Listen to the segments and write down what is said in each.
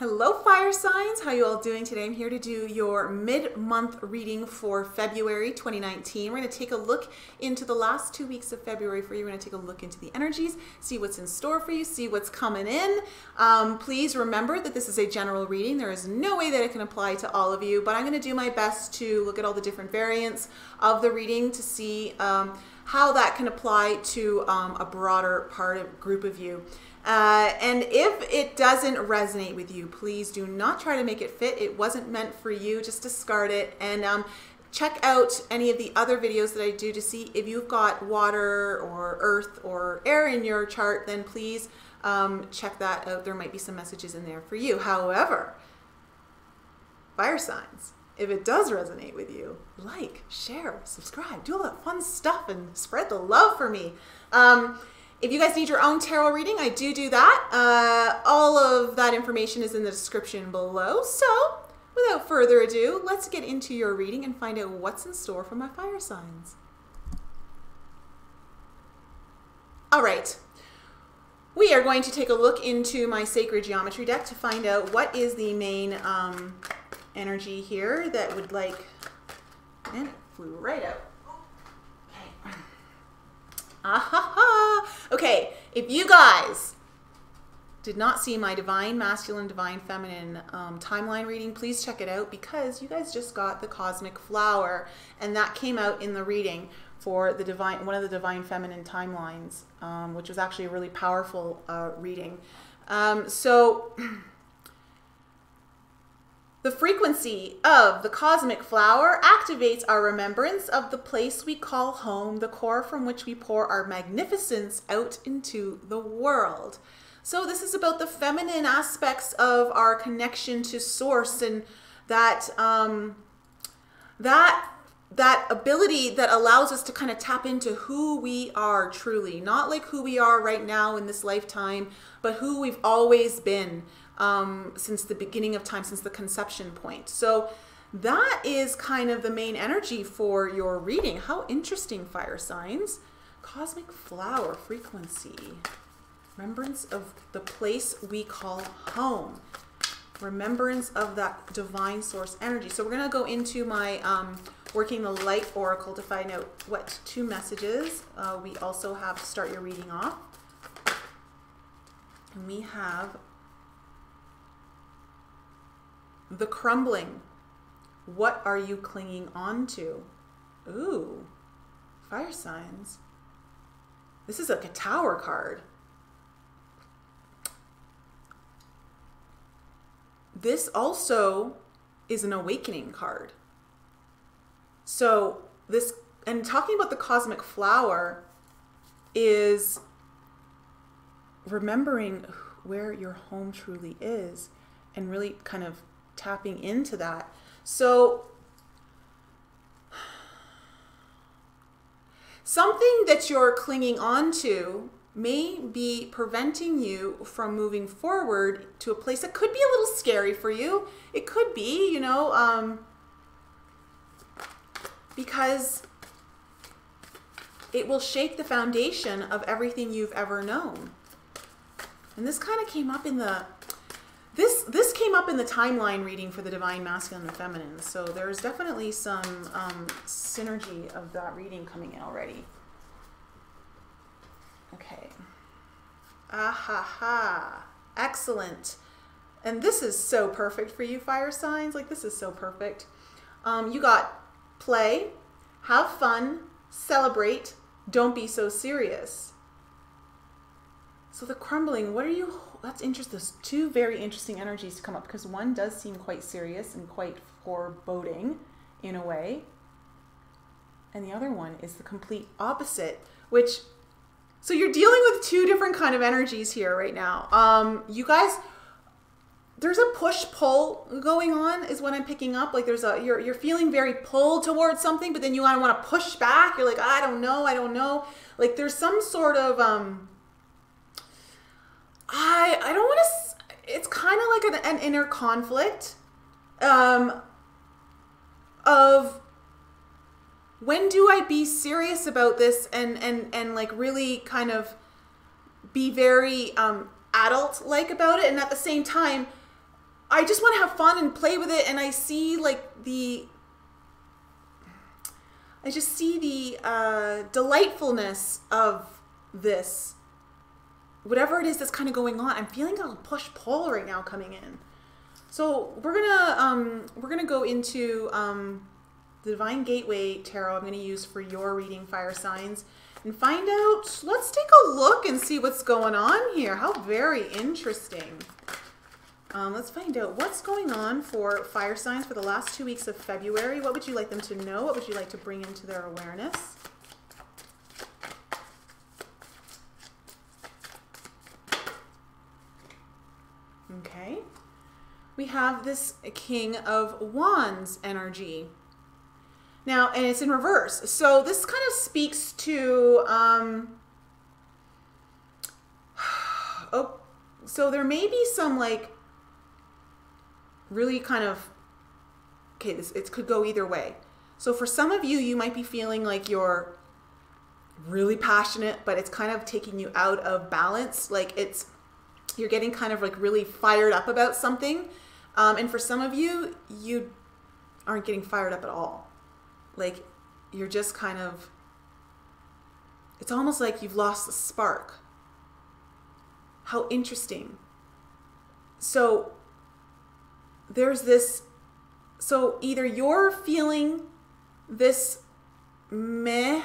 Hello fire signs, how you all doing today? I'm here to do your mid-month reading for February 2019. We're going to take a look into the last 2 weeks of February for you. We're going to take a look into the energies, see what's in store for you, see what's coming in. Please remember that this is a general reading. There is no way that it can apply to all of you, but I'm going to do my best to look at all the different variants of the reading to see how that can apply to a broader group of you. And if it doesn't resonate with you, please do not try to make it fit. It wasn't meant for you. Just discard it and check out any of the other videos that I do to see if you've got water or earth or air in your chart. Then please check that out. There might be some messages in there for you. However, fire signs, if it does resonate with you, like, share, subscribe, do all that fun stuff and spread the love for me. If you guys need your own tarot reading, I do that. All of that information is in the description below. So without further ado, let's get into your reading and find out what's in store for my fire signs. All right. We are going to take a look into my sacred geometry deck to find out what is the main energy here that would like, and it flew right out. Okay, if you guys did not see my Divine Masculine, Divine Feminine timeline reading, please check it out because you guys just got the Cosmic Flower and that came out in the reading for the one of the Divine Feminine timelines, which was actually a really powerful reading. The frequency of the cosmic flower activates our remembrance of the place we call home, the core from which we pour our magnificence out into the world. So this is about the feminine aspects of our connection to source and that that ability that allows us to kind of tap into who we are truly, not like who we are right now in this lifetime, but who we've always been. Since the beginning of time, since the conception point. So that is kind of the main energy for your reading. How interesting, fire signs. Cosmic flower frequency. Remembrance of the place we call home. Remembrance of that divine source energy. So we're going to go into my Working the Light Oracle to find out what 2 messages we also have to start your reading off. And we have the crumbling. What are you clinging on to? Ooh, fire signs. This is like a Tower card. This also is an awakening card. So this, and talking about the cosmic flower, is remembering where your home truly is and really kind of tapping into that. So something that you're clinging on to may be preventing you from moving forward to a place that could be a little scary for you. It could be, you know, because it will shake the foundation of everything you've ever known. And this kind of came up in the This came up in the timeline reading for the Divine Masculine and Feminine, so there's definitely some synergy of that reading coming in already. Okay. Ahaha. Excellent. And this is so perfect for you, fire signs. Like, this is so perfect. You got play, have fun, celebrate, don't be so serious. So the crumbling, what are you... That's interesting. There's 2 very interesting energies to come up because one does seem quite serious and quite foreboding in a way. And the other one is the complete opposite, which, so you're dealing with 2 different kind of energies here right now. You guys, there's a push-pull going on is what I'm picking up. Like there's a, you're feeling very pulled towards something, but then you want to push back. You're like, I don't know. Like there's some sort of, I don't want to, it's kind of like an inner conflict of when do I be serious about this and like really kind of be very adult-like about it, and at the same time I just want to have fun and play with it. And I see like I just see the delightfulness of this. Whatever it is that's kind of going on, I'm feeling a push-pull right now coming in. So we're gonna go into the Divine Gateway Tarot I'm gonna use for your reading, fire signs, and find out. Let's take a look and see what's going on here. How very interesting. Let's find out what's going on for fire signs for the last 2 weeks of February. What would you like them to know? What would you like to bring into their awareness? Okay. We have this King of Wands energy. Now, and it's in reverse. So this kind of speaks to, oh, so there may be some like really kind of, okay, it could go either way. So for some of you, you might be feeling like you're really passionate, but it's kind of taking you out of balance. Like you're getting kind of like really fired up about something. And for some of you, you aren't getting fired up at all. Like you're just kind of, it's almost like you've lost the spark. How interesting. So there's this, so either you're feeling this meh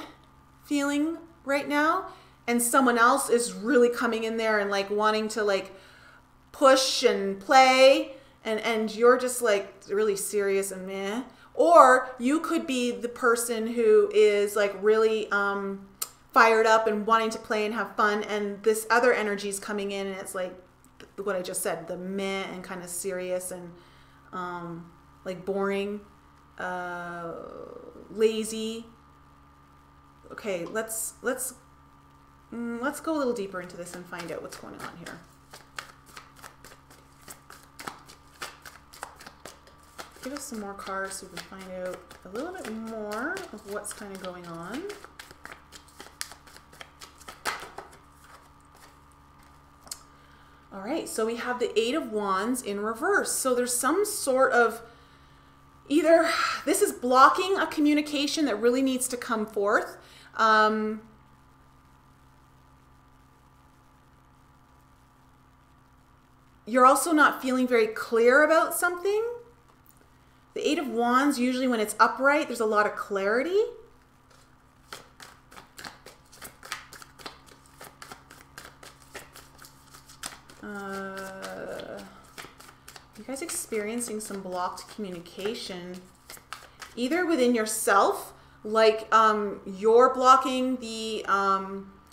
feeling right now, and someone else is really coming in there and like wanting to like push and play, and you're just like really serious and meh. Or you could be the person who is like really fired up and wanting to play and have fun, and this other energy is coming in and it's like what I just said, the meh and kind of serious and like boring, lazy. Okay, let's go a little deeper into this and find out what's going on here. Give us some more cards so we can find out a little bit more of what's kind of going on. All right, so we have the Eight of Wands in reverse. So there's some sort of, either this is blocking a communication that really needs to come forth. You're also not feeling very clear about something. The Eight of Wands, usually when it's upright, there's a lot of clarity. You guys experiencing some blocked communication, either within yourself, like you're blocking the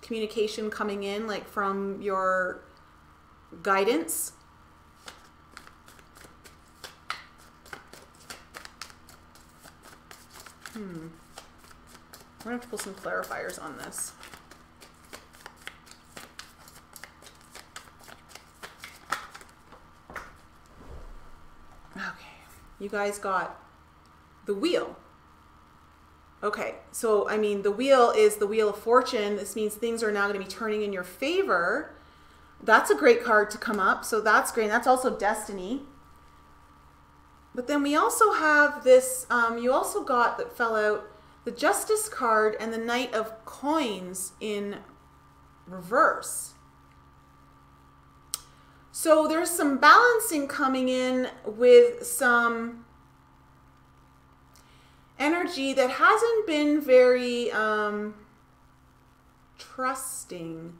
communication coming in, like from your guidance. We're gonna have to pull some clarifiers on this. Okay, you guys got the wheel. Okay, so I mean, the wheel is the Wheel of Fortune. This means things are now going to be turning in your favor. That's a great card to come up, so that's great. That's also destiny. But then we also have this, you also got, that fell out, the Justice card and the Knight of Coins in reverse. So there's some balancing coming in with some energy that hasn't been very trusting,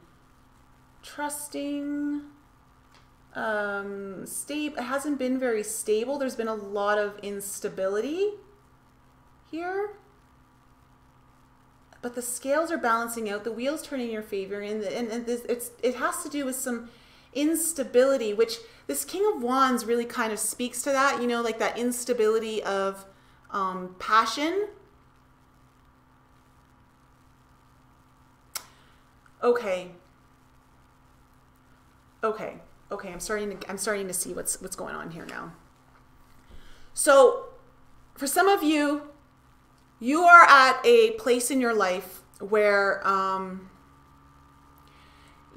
stable. It hasn't been very stable. There's been a lot of instability here, but the scales are balancing out. The wheel's turning in your favor, and it has to do with some instability, which this King of Wands really kind of speaks to that, you know, like that instability of passion. Okay, I'm starting to see what's going on here now. So for some of you, you are at a place in your life where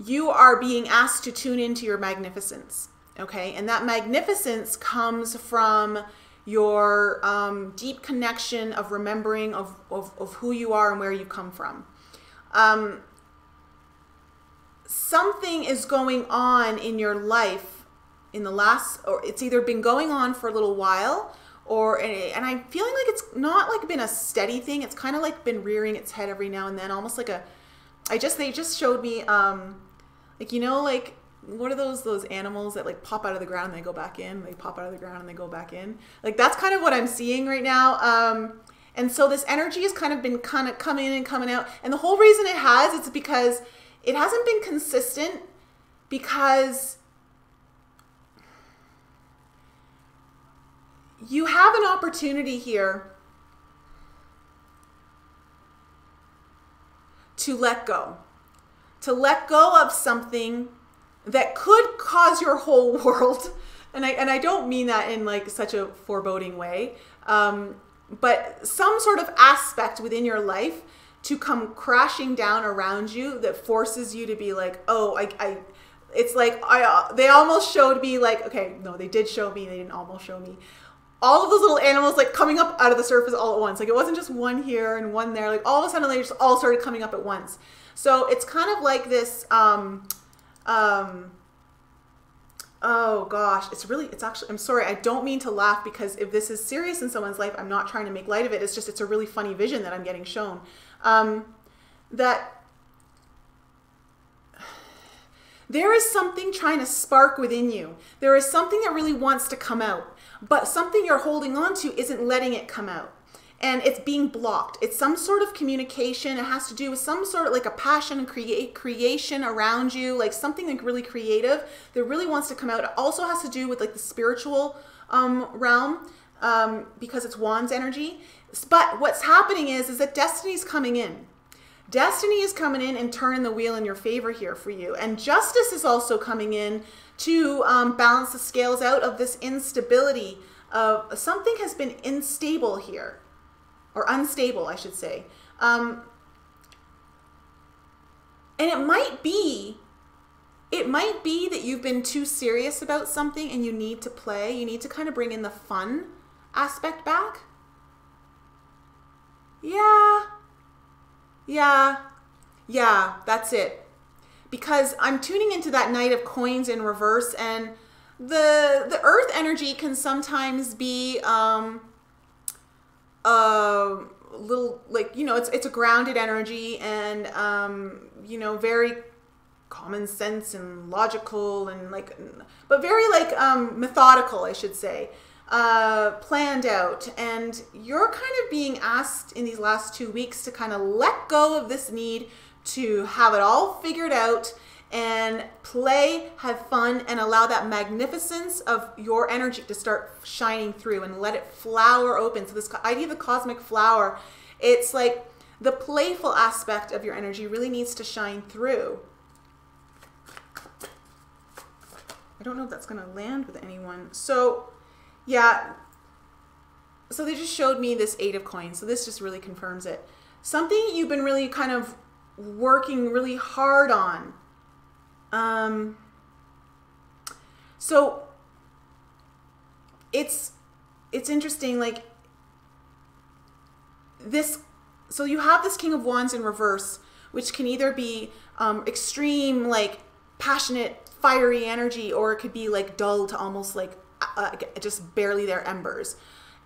you are being asked to tune into your magnificence. Okay, and that magnificence comes from your deep connection of remembering of who you are and where you come from. Something is going on in your life in the last, or it's either been going on for a little while, or, and I'm feeling like it's not like been a steady thing. It's kind of like been rearing its head every now and then, almost like a, they just showed me, like, you know, like, what are those animals that like pop out of the ground and they go back in? They pop out of the ground and they go back in. Like, that's kind of what I'm seeing right now. And so this energy has kind of been kind of coming in and coming out. And the whole reason it has, it's because it hasn't been consistent, because you have an opportunity here to let go of something that could cause your whole world, and I don't mean that in like such a foreboding way, but some sort of aspect within your life to come crashing down around you that forces you to be like, oh, it's like, they almost showed me like, okay, no, they did show me, they didn't almost show me, all of those little animals like coming up out of the surface all at once. Like, it wasn't just one here and one there, like all of a sudden they just all started coming up at once. So it's kind of like this, oh gosh, it's actually, I'm sorry, I don't mean to laugh, because if this is serious in someone's life, I'm not trying to make light of it. It's just, it's a really funny vision that I'm getting shown. That there is something trying to spark within you. There is something that really wants to come out, but something you're holding on to isn't letting it come out. And it's being blocked. It's some sort of communication. It has to do with some sort of like a passion and creation around you, like something like really creative that really wants to come out. It also has to do with like the spiritual realm, because it's Wands energy. But what's happening is that destiny's coming in. Destiny is coming in and turning the wheel in your favor here for you. And justice is also coming in to balance the scales out of this instability of something has been unstable here. Or unstable, I should say. And it might be that you've been too serious about something and you need to play. You need to kind of bring in the fun aspect back. Yeah, that's it. Because I'm tuning into that Knight of Coins in reverse, and the earth energy can sometimes be little, like, you know, it's a grounded energy, and you know, very common sense and logical, and like, but very like methodical, I should say, planned out. And you're kind of being asked in these last 2 weeks to kind of let go of this need to have it all figured out and play, have fun, and allow that magnificence of your energy to start shining through and let it flower open. So this idea of the cosmic flower, it's like the playful aspect of your energy really needs to shine through. I don't know if that's going to land with anyone. So yeah, so they just showed me this 8 of Coins. So this just really confirms it. Something you've been really kind of working really hard on. So it's interesting, like this, so you have this King of Wands in reverse, which can either be extreme, like passionate, fiery energy, or it could be like dull to almost like just barely their embers.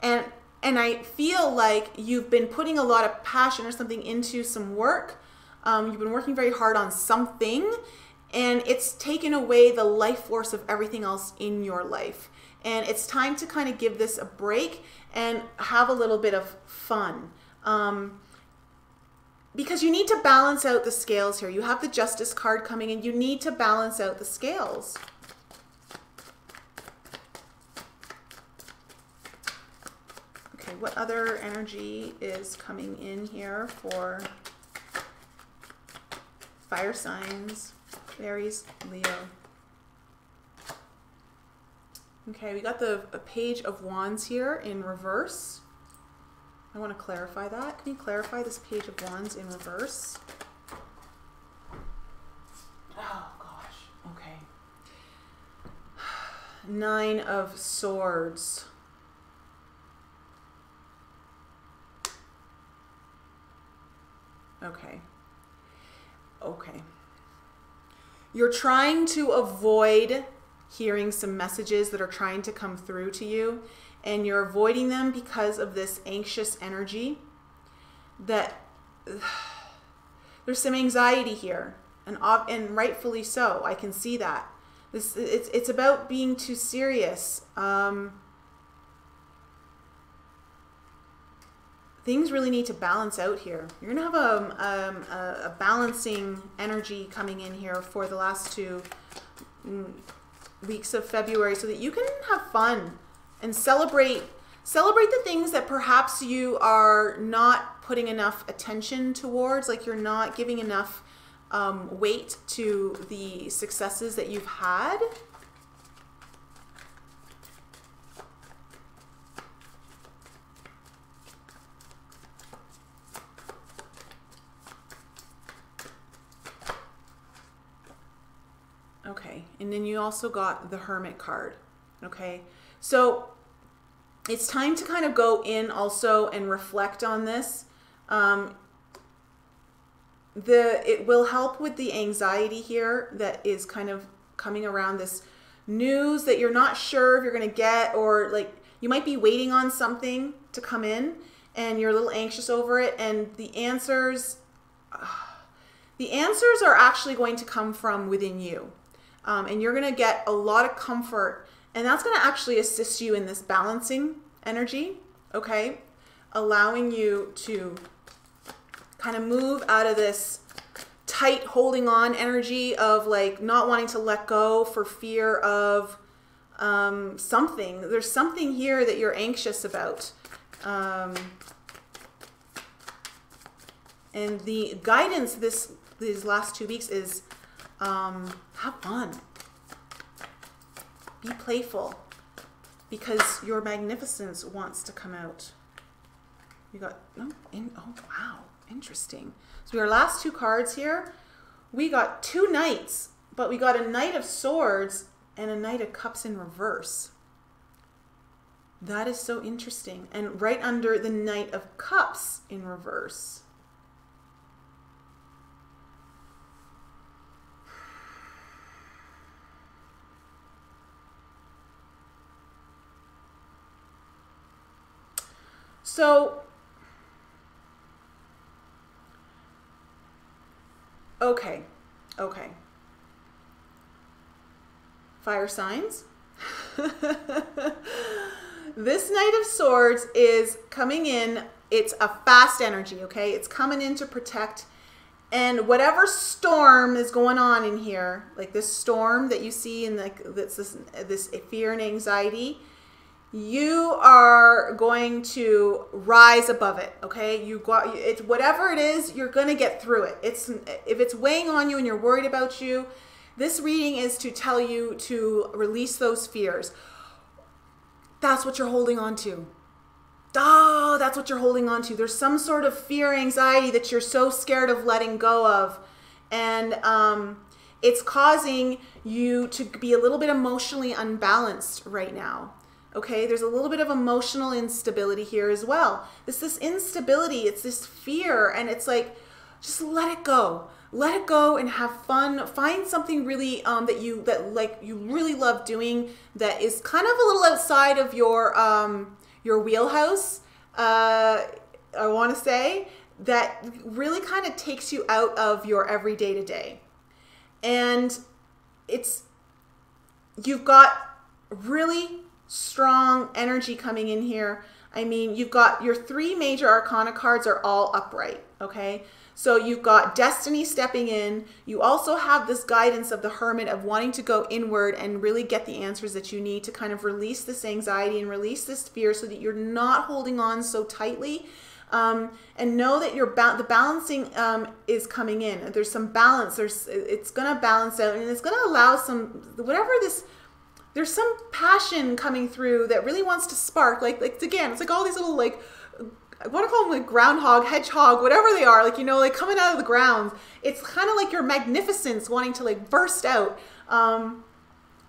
And I feel like you've been putting a lot of passion or something into some work. You've been working very hard on something, and it's taken away the life force of everything else in your life. And it's time to kind of give this a break and have a little bit of fun. Because you need to balance out the scales here. You have the Justice card coming in. You need to balance out the scales. Okay, what other energy is coming in here for fire signs? Aries, Leo. Okay, we got a Page of Wands here in reverse. I want to clarify that. Can you clarify this Page of Wands in reverse? Oh gosh, okay. Nine of Swords. Okay. Okay. You're trying to avoid hearing some messages that are trying to come through to you, and you're avoiding them because of this anxious energy that there's some anxiety here, and rightfully so. I can see that. It's about being too serious. Things really need to balance out here. You're gonna have a balancing energy coming in here for the last 2 weeks of February, so that you can have fun and celebrate the things that perhaps you are not putting enough attention towards, like you're not giving enough weight to the successes that you've had. Okay, and then you also got the Hermit card. Okay, so it's time to kind of go in also and reflect on this. It will help with the anxiety here that is kind of coming around this news that you're not sure if you're going to get, or like you might be waiting on something to come in and you're a little anxious over it, and the answers are actually going to come from within you. And you're going to get a lot of comfort, and that's going to actually assist you in this balancing energy, okay? Allowing you to kind of move out of this tight holding on energy of like not wanting to let go for fear of something. There's something here that you're anxious about. And the guidance these last 2 weeks is have fun. Be playful, because your magnificence wants to come out. You got, oh wow, interesting. So our last 2 cards here, we got 2 knights, but we got a Knight of Swords and a Knight of Cups in reverse. That is so interesting. And right under the Knight of Cups in reverse. So, okay. Fire signs. This Knight of Swords is coming in. It's a fast energy, okay? It's coming in to protect. And whatever storm is going on in here, like this storm that you see in this fear and anxiety, you are going to rise above it, okay? It's whatever it is, you're going to get through it. If it's weighing on you and you're worried about you, this reading is to tell you to release those fears. That's what you're holding on to. Oh, that's what you're holding on to. There's some sort of fear, anxiety that you're so scared of letting go of. And it's causing you to be a little bit emotionally unbalanced right now. Okay, there's a little bit of emotional instability here as well. This instability, it's this fear, and it's like, just let it go. Let it go and have fun. Find something really that you really love doing, that is kind of a little outside of your wheelhouse. I want to say that really kind of takes you out of your everyday to day, and you've got really strong energy coming in here. I mean, you've got your 3 major arcana cards are all upright, okay? So you've got destiny stepping in. You also have this guidance of the Hermit of wanting to go inward and really get the answers that you need to kind of release this anxiety and release this fear, so that you're not holding on so tightly. And know that the balancing is coming in. There's some balance. It's going to balance out, and it's going to allow there's some passion coming through that really wants to spark. Like again, it's like all these little, like, I want to call them like groundhog, hedgehog, whatever they are, like, you know, like coming out of the ground. It's kind of like your magnificence wanting to like burst out.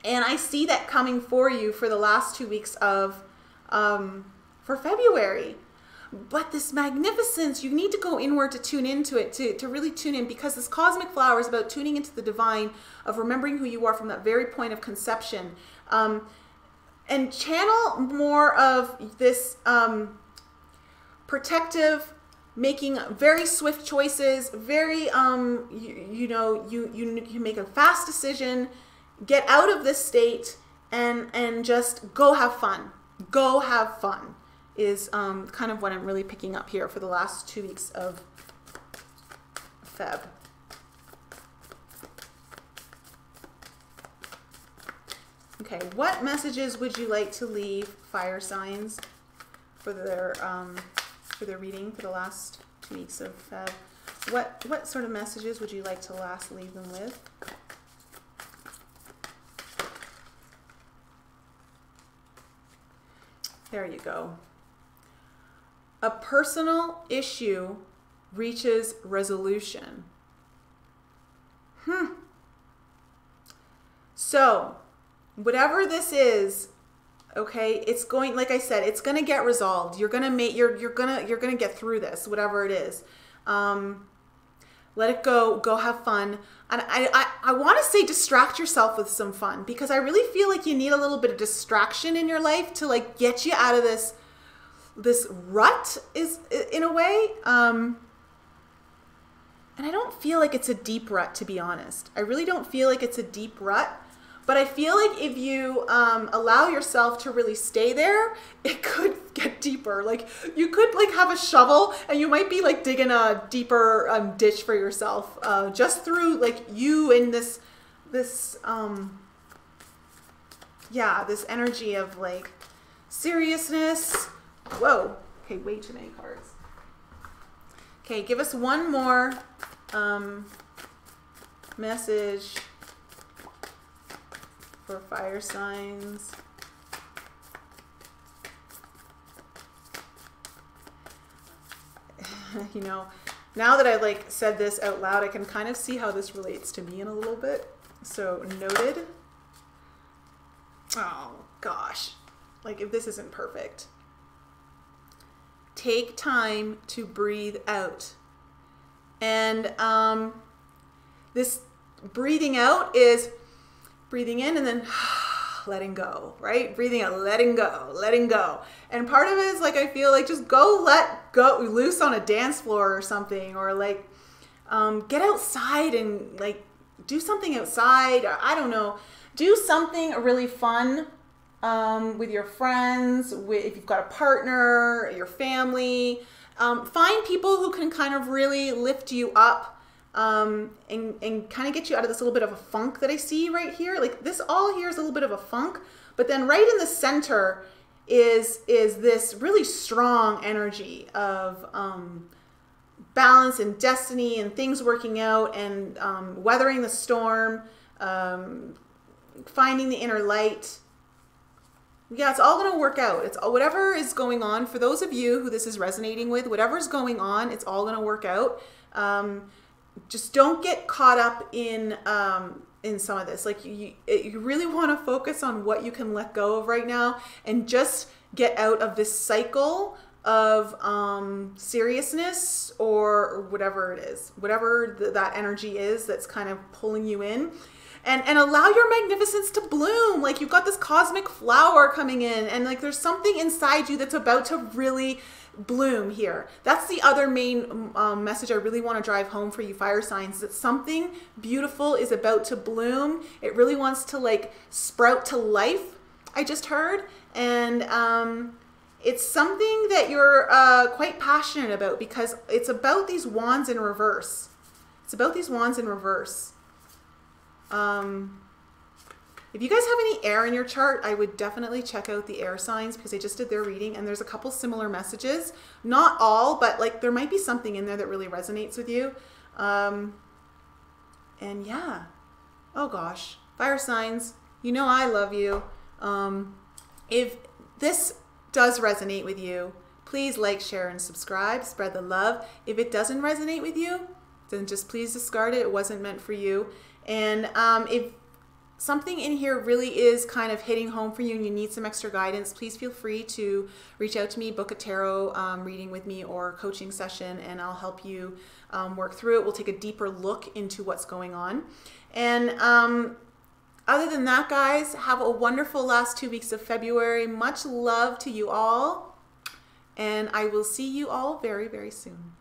And I see that coming for you for the last 2 weeks of, for February. But this magnificence, you need to go inward to tune into it, to really tune in, because this cosmic flower is about tuning into the divine, of remembering who you are from that very point of conception. And channel more of this protective, making very swift choices, very, you make a fast decision, get out of this state and just go have fun. Go have fun is kind of what I'm really picking up here for the last 2 weeks of Feb. Okay, what messages would you like to leave fire signs for their reading for the last 2 weeks of Feb? What sort of messages would you like to leave them with? There you go. A personal issue reaches resolution. So, whatever this is, okay, it's going, like I said, it's going to get resolved. You're going to make, you're going to get through this, whatever it is. Let it go, go have fun. And I want to say distract yourself with some fun, because I really feel like you need a little bit of distraction in your life to like get you out of this rut, is in a way. And I don't feel like it's a deep rut, to be honest. I really don't feel like it's a deep rut. But I feel like if you allow yourself to really stay there, it could get deeper. Like you could like have a shovel and you might be like digging a deeper ditch for yourself just through like you in this energy of like seriousness. Whoa. Okay, way too many cards. Okay, give us one more message for fire signs. You know, now that I like said this out loud, I can kind of see how this relates to me in a little bit. So noted. Oh gosh, like if this isn't perfect. Take time to breathe out. And this breathing out is breathing in and then letting go, right? Breathing out, letting go, letting go. And part of it is like, I feel like just let go loose on a dance floor or something, or like get outside and like do something outside. Or, I don't know, do something really fun with your friends, if you've got a partner, your family. Find people who can kind of really lift you up. And kind of get you out of this little bit of a funk that I see right here. Like this all here is a little bit of a funk, but then right in the center is this really strong energy of balance and destiny and things working out and weathering the storm, finding the inner light. Yeah, it's all going to work out. It's whatever is going on. For those of you who this is resonating with, whatever's going on, it's all going to work out. Just don't get caught up in some of this. Like you really want to focus on what you can let go of right now, and just get out of this cycle of seriousness or whatever it is, whatever that energy is that's kind of pulling you in, and allow your magnificence to bloom. Like you've got this cosmic flower coming in, and like there's something inside you that's about to really bloom here. That's the other main message I really want to drive home for you fire signs, that something beautiful is about to bloom. It really wants to like sprout to life, I just heard. And it's something that you're quite passionate about, because it's about these wands in reverse. It's about these wands in reverse. If you guys have any air in your chart, I would definitely check out the air signs, because they just did their reading and there's a couple similar messages. Not all, but like there might be something in there that really resonates with you. And yeah, oh gosh, fire signs, you know I love you. If this does resonate with you, please like, share, and subscribe. Spread the love. If it doesn't resonate with you, then just please discard it. It wasn't meant for you. And if something in here really is kind of hitting home for you and you need some extra guidance, please feel free to reach out to me, book a tarot reading with me or coaching session, and I'll help you work through it. We'll take a deeper look into what's going on. And other than that, guys, have a wonderful last 2 weeks of February. Much love to you all, and I will see you all very, very soon.